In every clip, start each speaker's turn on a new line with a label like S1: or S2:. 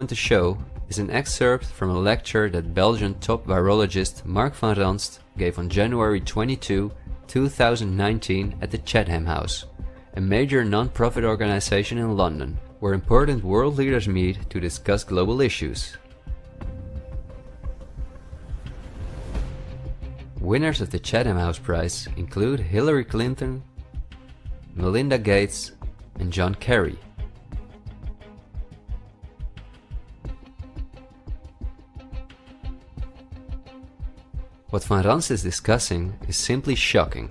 S1: To show is an excerpt from a lecture that Belgian top virologist Marc Van Ranst gave on January 22, 2019 at the Chatham House, a major non-profit organization in London, where important world leaders meet to discuss global issues. Winners of the Chatham House Prize include Hillary Clinton, Melinda Gates, and John Kerry. What Van Ranst is discussing is simply shocking.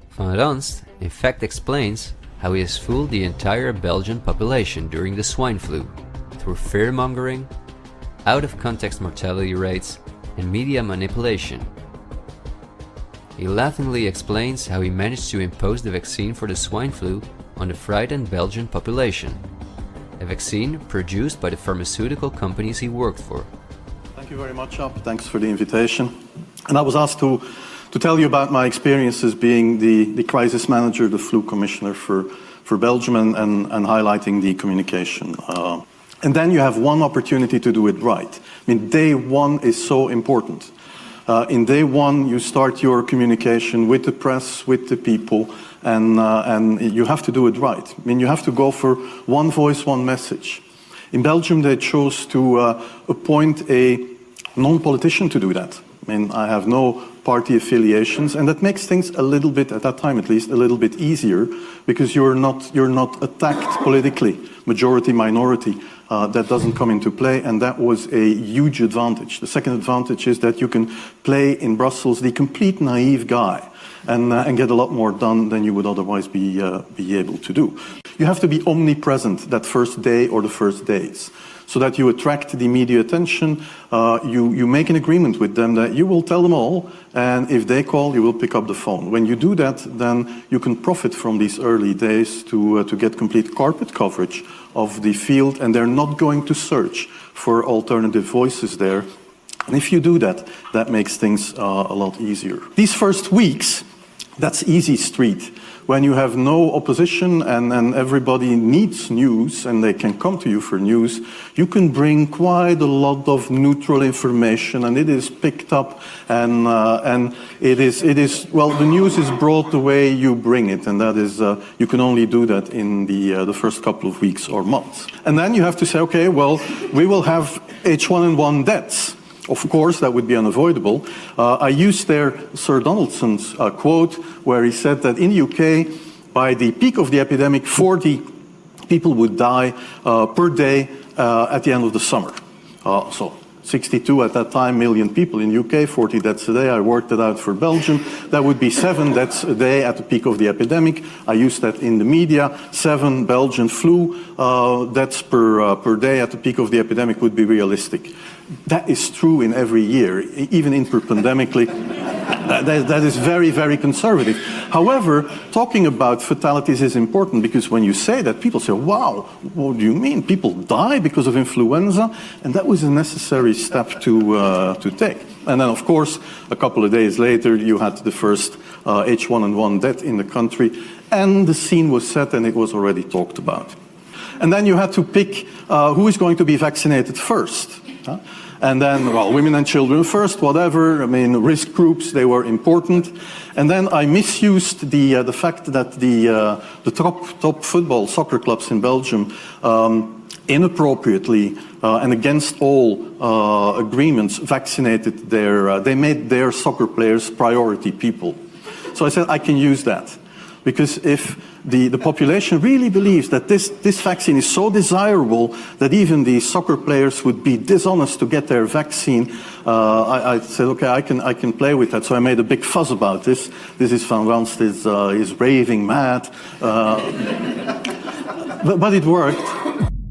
S1: Van Ranst in fact explains how he has fooled the entire Belgian population during the swine flu through fear-mongering, out-of-context mortality rates, and media manipulation. He laughingly explains how he managed to impose the vaccine for the swine flu on the frightened Belgian population, a vaccine produced by the pharmaceutical companies he worked for.
S2: Thank you very much, Ab. Thanks for the invitation. And I was asked to tell you about my experiences being the crisis manager, the flu commissioner for Belgium, and highlighting the communication. And then you have one opportunity to do it right. I mean, day one is so important. In day one, you start your communication with the press, with the people, and you have to do it right. I mean, you have to go for one voice, one message. In Belgium, they chose to appoint a non-politician to do that. I mean, I have no party affiliations, and that makes things a little bit, at that time at least, a little bit easier, because you're not attacked politically, majority, minority. That doesn't come into play, and that was a huge advantage. The second advantage is that you can play in Brussels the complete naive guy and get a lot more done than you would otherwise be able to do. You have to be omnipresent that first day or the first days, so that you attract the media attention. You make an agreement with them that you will tell them all, and if they call, you will pick up the phone. When you do that, then you can profit from these early days to get complete carpet coverage of the field, and they're not going to search for alternative voices there. And if you do that, that makes things a lot easier. These first weeks, that's easy street. When you have no opposition and everybody needs news and they can come to you for news, you can bring quite a lot of neutral information, and it is picked up, and it is well, the news is brought the way you bring it, and that is you can only do that in the first couple of weeks or months. And then you have to say, okay, well, we will have H1N1 deaths. Of course, that would be unavoidable. I used there Sir Donaldson's quote, where he said that in the UK, by the peak of the epidemic, 40 people would die per day at the end of the summer. So 62 at that time million people in the UK, 40 deaths a day. I worked it out for Belgium. That would be 7 deaths a day at the peak of the epidemic. I used that in the media. 7 Belgian flu deaths per day at the peak of the epidemic would be realistic. That is true in every year, even interpandemically. That is very, very conservative. However, talking about fatalities is important, because when you say that, people say, wow, what do you mean? People die because of influenza? And that was a necessary step to take. And then, of course, a couple of days later, you had the first H1N1 death in the country, and the scene was set and it was already talked about. And then you had to pick who is going to be vaccinated first. And then, well, women and children first, whatever. I mean, risk groups, they were important. And then I misused the fact that the top football soccer clubs in Belgium inappropriately and against all agreements vaccinated they made their soccer players priority people. So I said I can use that, because if the population really believes that this vaccine is so desirable that even the soccer players would be dishonest to get their vaccine, I said, okay, I can play with that. So I made a big fuss about this. This is Van Ranst is raving mad, but it worked.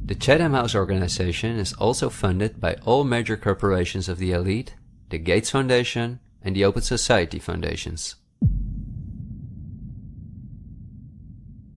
S1: The Chatham House organization is also funded by all major corporations of the elite, the Gates Foundation and the Open Society Foundations.